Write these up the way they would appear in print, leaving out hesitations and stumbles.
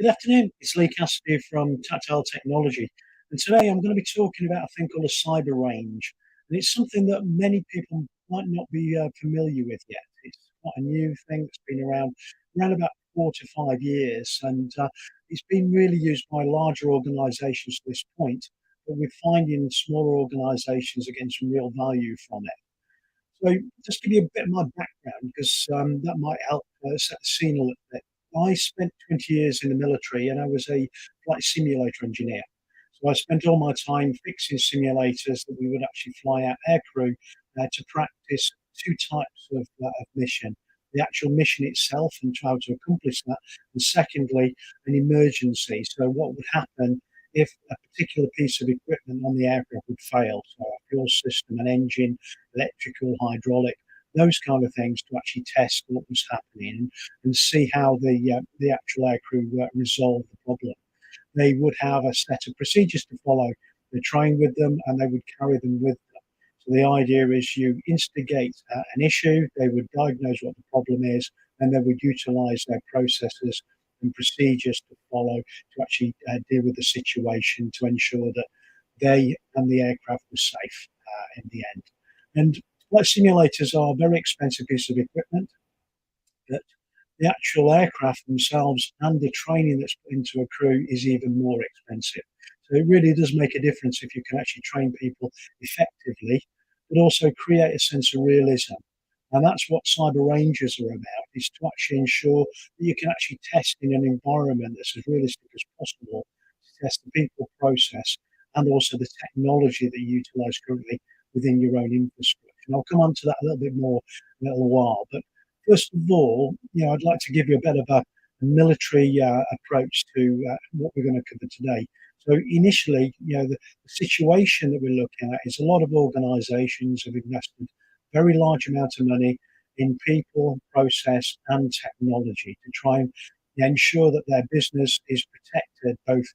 Good afternoon. It's Lee Cassidy from Tactile Technology. And today I'm going to be talking about a thing called a cyber range. And it's something that many people might not be familiar with yet. It's quite a new thing that's been around about 4 to 5 years. And it's been really used by larger organizations to this point. But we're finding smaller organizations are getting some real value from it. So, just to give you a bit of my background, because that might help set the scene a little bit. I spent 20 years in the military and I was a flight simulator engineer. So, I spent all my time fixing simulators that we would actually fly out aircrew to practice two types of mission: the actual mission itself and how to accomplish that, and secondly, an emergency. So, what would happen if a particular piece of equipment on the aircraft would fail? So, a fuel system, an engine, electrical, hydraulic, those kind of things, to actually test what was happening and see how the actual aircrew resolved the problem. They would have a set of procedures to follow. They train with them and they would carry them with them. So the idea is you instigate an issue, they would diagnose what the problem is, and they would utilize their processes and procedures to follow to actually deal with the situation to ensure that they and the aircraft were safe in the end. And flight simulators are a very expensive piece of equipment, but the actual aircraft themselves and the training that's put into a crew is even more expensive. So it really does make a difference if you can actually train people effectively, but also create a sense of realism. And that's what cyber rangers are about, is to actually ensure that you can actually test in an environment that's as realistic as possible, to test the people process and also the technology that you utilize currently within your own infrastructure. And I'll come on to that a little bit more in a little while. But first of all, I'd like to give you a bit of a military approach to what we're going to cover today. So initially, the situation that we're looking at is a lot of organisations have invested very large amount of money in people, process, and technology to try and ensure that their business is protected both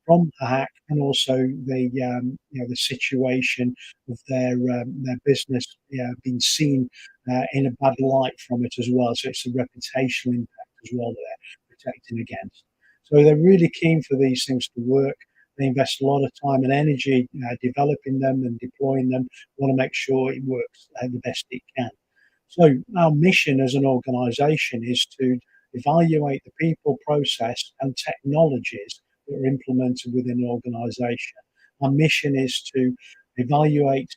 from a hack and also the situation of their business being seen in a bad light from it as well. So it's a reputational impact as well that they're protecting against. So they're really keen for these things to work. They invest a lot of time and energy developing them and deploying them. Want to make sure it works the best it can. So our mission as an organisation is to evaluate the people, process, and technologies that are implemented within an organisation. Our mission is to evaluate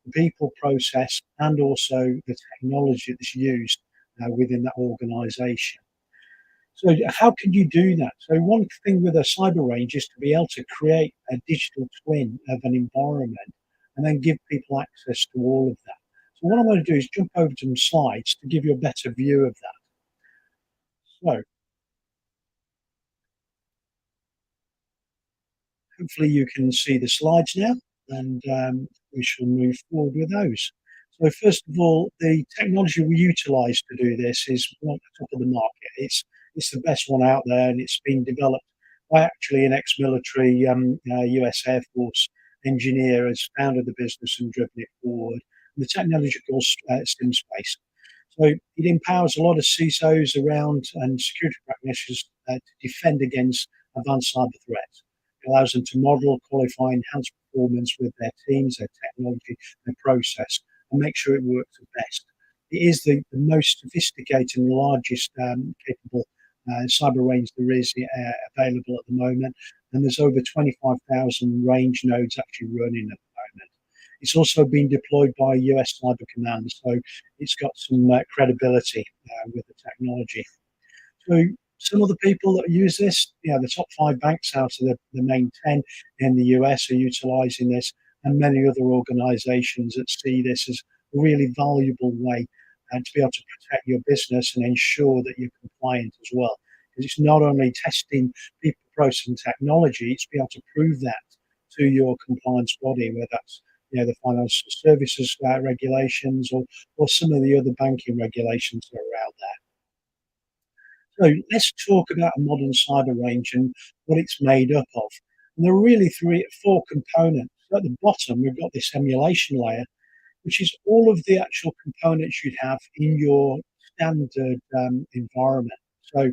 the people, process, and also the technology that's used within that organisation. So how can you do that? So one thing with a cyber range is to be able to create a digital twin of an environment and then give people access to all of that. So what I'm going to do is jump over to some slides to give you a better view of that. So hopefully you can see the slides now, and we shall move forward with those. So first of all, the technology we utilise to do this is one at the top of the market. It's the best one out there, and it's been developed by actually an ex-military US Air Force engineer has founded the business and driven it forward. And the technology called SimSpace. So it empowers a lot of CISOs around and security practitioners to defend against advanced cyber threats. It allows them to model, qualify, enhance performance with their teams, their technology, their process, and make sure it works at best. It is the most sophisticated and largest capable cyber range there is available at the moment, and there's over 25,000 range nodes actually running at the moment. It's also been deployed by US Cyber Command, so it's got some credibility with the technology. So some of the people that use this, the top 5 banks out of the main 10 in the US are utilizing this, and many other organizations that see this as a really valuable way to be able to protect your business and ensure that you're compliant as well. Because it's not only testing people, process, and technology, it's be able to prove that to your compliance body, whether that's the financial services regulations or some of the other banking regulations that are out there. So let's talk about a modern cyber range and what it's made up of. And there are really 4 components. So at the bottom, we've got this emulation layer, which is all of the actual components you'd have in your standard environment. So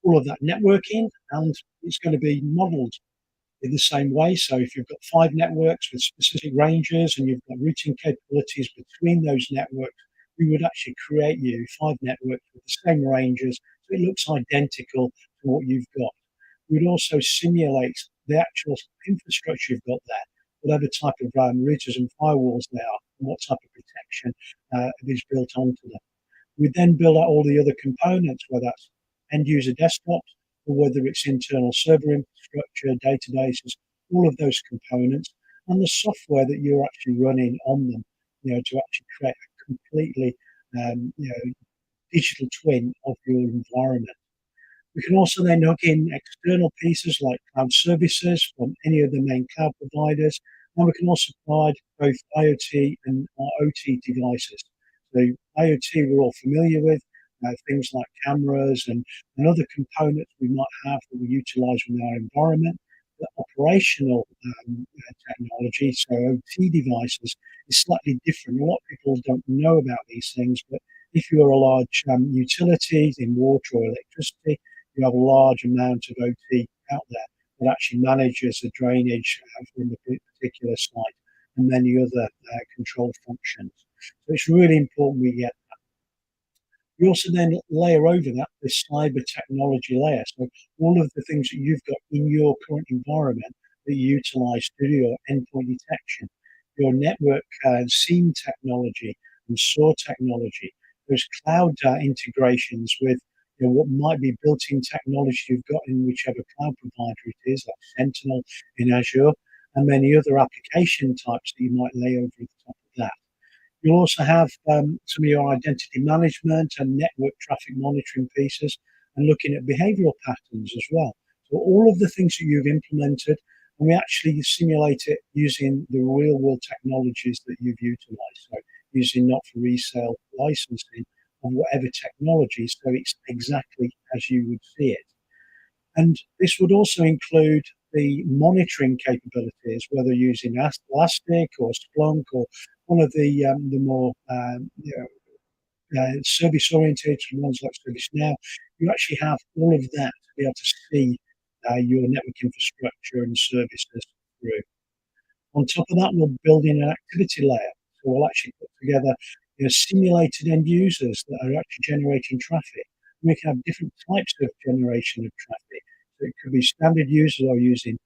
all of that networking, and it's going to be modeled in the same way. So if you've got 5 networks with specific ranges and you've got routing capabilities between those networks, we would actually create you 5 networks with the same ranges, so it looks identical to what you've got. We'd also simulate the actual infrastructure you've got there, whatever type of routers and firewalls they are, and what type of protection is built onto them. We then build out all the other components, whether that's end user desktops or whether it's internal server infrastructure, databases, all of those components, and the software that you're actually running on them, to actually create a completely, digital twin of your environment. We can also then hook in external pieces like cloud services from any of the main cloud providers, and we can also provide both IoT and OT devices. So IoT we're all familiar with, things like cameras and other components we might have that we utilize in our environment. The operational technology, so OT devices, is slightly different. A lot of people don't know about these things, but if you're a large utility in water or electricity, you have a large amount of OT out there that actually manages the drainage from a particular site and many other control functions. So it's really important we get. We also then layer over that this cyber technology layer. So all of the things that you've got in your current environment that you utilize to do your endpoint detection, your network SIEM technology and SOAR technology, those cloud integrations with what might be built-in technology you've got in whichever cloud provider it is, like Sentinel in Azure, and many other application types that you might lay over the top of that. You'll also have some of your identity management and network traffic monitoring pieces and looking at behavioral patterns as well. So all of the things that you've implemented, and we actually simulate it using the real world technologies that you've utilized. So using not for resale licensing of whatever technology, so it's exactly as you would see it. And this would also include the monitoring capabilities, whether using Elastic or Splunk or one of the more service-oriented ones like ServiceNow. You actually have all of that to be able to see your network infrastructure and services through. On top of that, we're building an activity layer. So we'll actually put together simulated end users that are actually generating traffic. We can have different types of generation of traffic. So it could be standard users who are using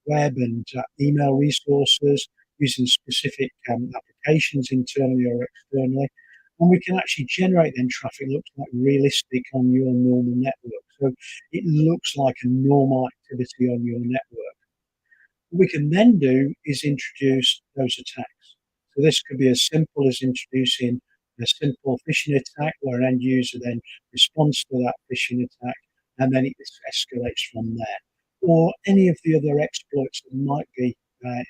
web and email resources, using specific applications internally or externally. And we can actually generate then traffic that looks like realistic on your normal network. So it looks like a normal activity on your network. What we can then do is introduce those attacks. So this could be as simple as introducing a simple phishing attack where an end user then responds to that phishing attack and then it escalates from there. Or any of the other exploits that might be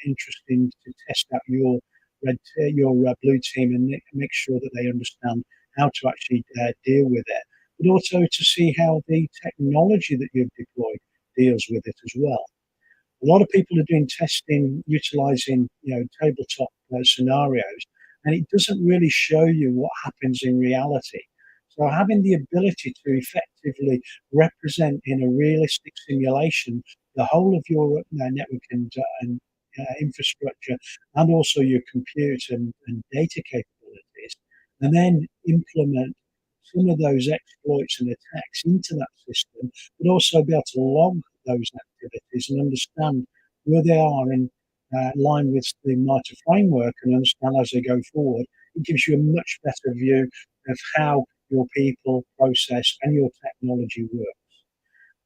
interesting to test out your blue team and make sure that they understand how to actually deal with it. But also to see how the technology that you've deployed deals with it as well. A lot of people are doing testing utilizing tabletop scenarios, and it doesn't really show you what happens in reality. So having the ability to effectively represent in a realistic simulation the whole of your network and infrastructure, and also your compute and data capabilities, and then implement some of those exploits and attacks into that system, but also be able to log those activities and understand where they are in line with the MITRE framework and understand as they go forward. It gives you a much better view of how your people, process, and your technology works.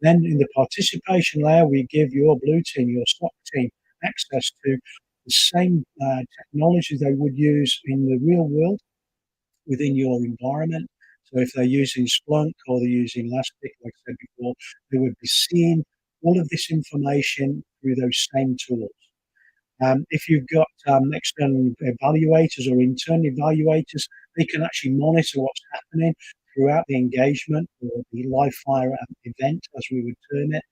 Then in the participation layer, we give your blue team, your SOC team, access to the same technology they would use in the real world within your environment. So if they're using Splunk or they're using Elastic, like I said before, they would be seeing all of this information through those same tools. If you've got external evaluators or internal evaluators, they can actually monitor what's happening throughout the engagement or the live fire event, as we would term it.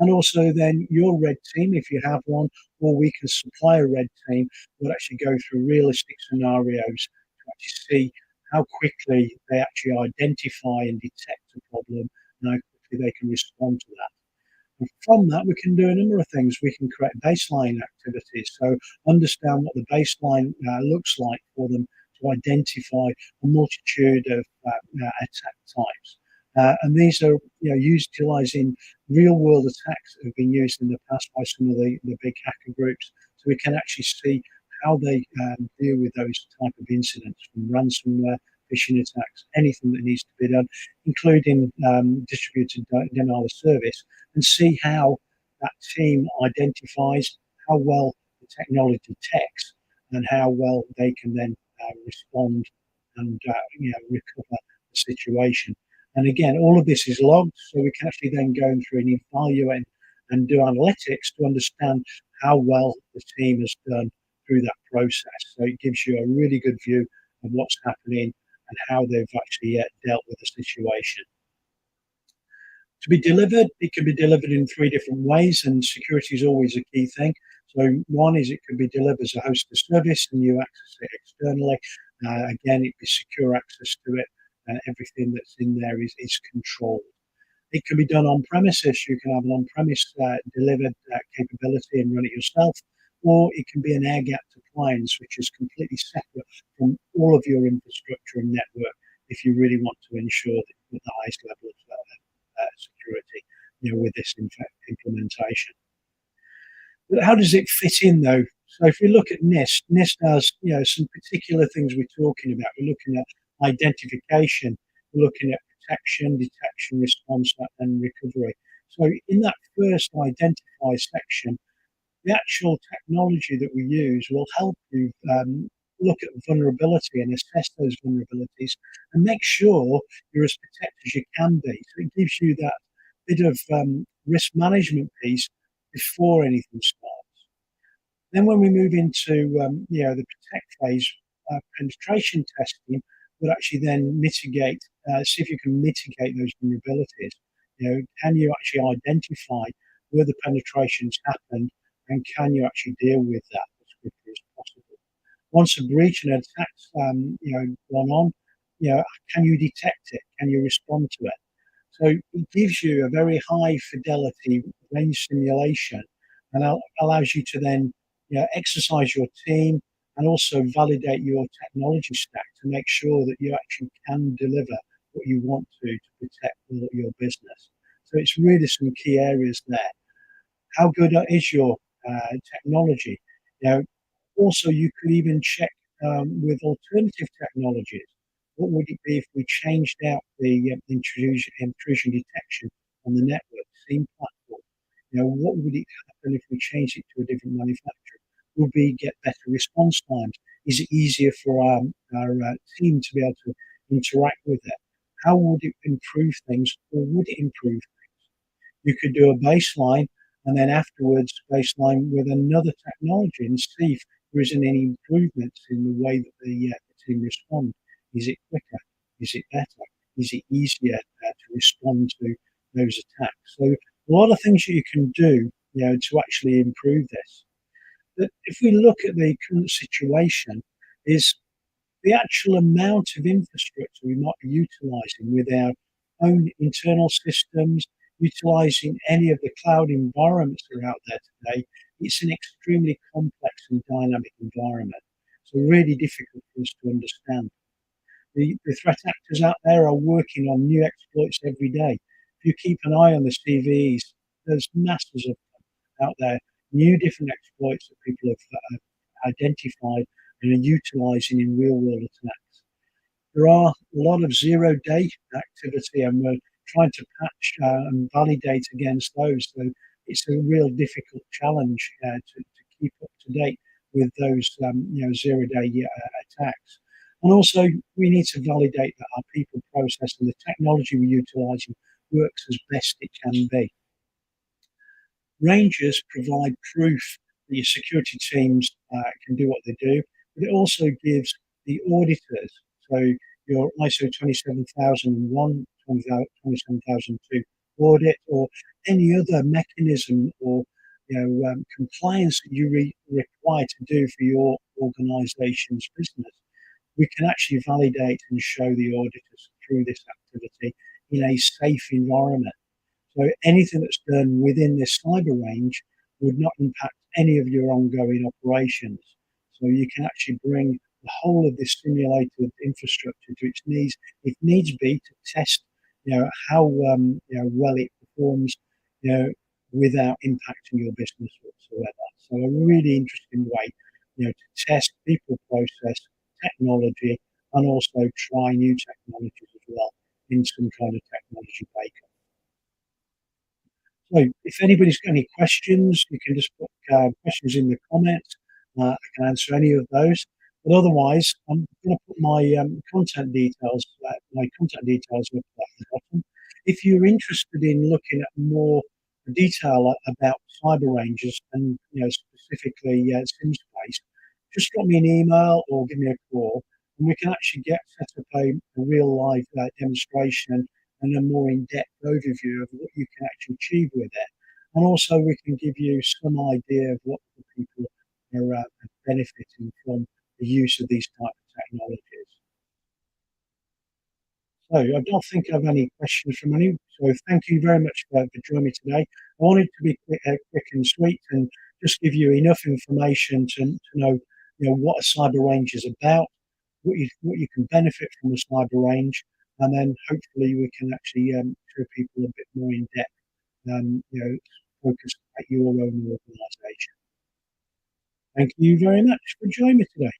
And also then your red team, if you have one, or we can supply a red team, will actually go through realistic scenarios to actually see how quickly they actually identify and detect a problem and how quickly quickly they can respond to that. And from that, we can do a number of things. We can create baseline activities, so understand what the baseline looks like for them to identify a multitude of attack types. And these are, utilizing real world attacks that have been used in the past by some of the big hacker groups. So we can actually see how they deal with those type of incidents, from ransomware, phishing attacks, anything that needs to be done, including distributed denial of service, and see how that team identifies how well the technology detects and how well they can then respond and recover the situation. And again, all of this is logged, so we can actually then go through and evaluate and do analytics to understand how well the team has done through that process. So it gives you a really good view of what's happening and how they've actually dealt with the situation. To be delivered, it can be delivered in three different ways, and security is always a key thing. So one is it can be delivered as a hosted service, and you access it externally. Again, it be secure access to it, and everything that's in there is controlled. It can be done on premises. You can have an on-premise delivered capability and run it yourself, or it can be an air-gapped appliance, which is completely separate from all of your infrastructure and network. If you really want to ensure that you've got the highest level of security, with this implementation. But how does it fit in, though? So if we look at NIST, NIST has some particular things we're talking about. We're looking at identification, we're looking at protection, detection, response, and recovery. So in that first identify section, the actual technology that we use will help you look at vulnerability and assess those vulnerabilities and make sure you're as protected as you can be. So it gives you that bit of risk management piece before anything starts. Then when we move into the protect phase, penetration testing would actually then mitigate, see if you can mitigate those vulnerabilities. Can you actually identify where the penetrations happened, and can you actually deal with that as quickly as possible? Once a breach and attack's gone on, can you detect it? Can you respond to it? So it gives you a very high fidelity range simulation and allows you to then exercise your team and also validate your technology stack to make sure that you actually can deliver what you want to protect your business. So it's really some key areas there. How good is your technology? Also, you could even check with alternative technologies. What would it be if we changed out the intrusion detection on the network SIEM platform? What would it happen if we changed it to a different manufacturer? Would we get better response times? Is it easier for our team to be able to interact with it? How would it improve things, or would it improve things? You could do a baseline and then afterwards baseline with another technology and see if there isn't any improvements in the way that the team respond. Is it quicker? Is it better? Is it easier to respond to those attacks? So a lot of things that you can do, to actually improve this. But if we look at the current situation, is the actual amount of infrastructure we might be utilizing with our own internal systems, utilizing any of the cloud environments that are out there today, it's an extremely complex and dynamic environment. So really difficult for us to understand. The threat actors out there are working on new exploits every day. If you keep an eye on the CVEs, there's masses of them out there, new different exploits that people have identified and are utilizing in real world attacks. There are a lot of zero-day activity, and we're trying to patch and validate against those. So it's a real difficult challenge to keep up to date with those zero-day attacks. And also, we need to validate that our people process and the technology we're utilising works as best it can be. Rangers provide proof that your security teams can do what they do, but it also gives the auditors, so your ISO 27001, 27002 audit, or any other mechanism or compliance that you require to do for your organisation's business. We can actually validate and show the auditors through this activity in a safe environment. So anything that's done within this cyber range would not impact any of your ongoing operations. So you can actually bring the whole of this simulated infrastructure to its knees, if needs be, to test, how well it performs, you know, without impacting your business whatsoever. So a really interesting way, to test people, process, technology, and also try new technologies as well in some kind of technology bake. So if anybody's got any questions, you can just put questions in the comments. I can answer any of those. But otherwise, I'm going to put my contact details up at the bottom. If you're interested in looking at more detail about cyber ranges and specifically SimSpace, just drop me an email or give me a call, and we can actually get set up a real live demonstration and a more in-depth overview of what you can actually achieve with it. And also, we can give you some idea of what the people are benefiting from the use of these type of technologies. So I don't think I have any questions from anyone. So thank you very much for joining me today. I wanted to be quick and sweet and just give you enough information to know, what a cyber range is about, what you can benefit from a cyber range, and then hopefully we can actually show people a bit more in depth, focus at your own organisation. Thank you very much for joining me today.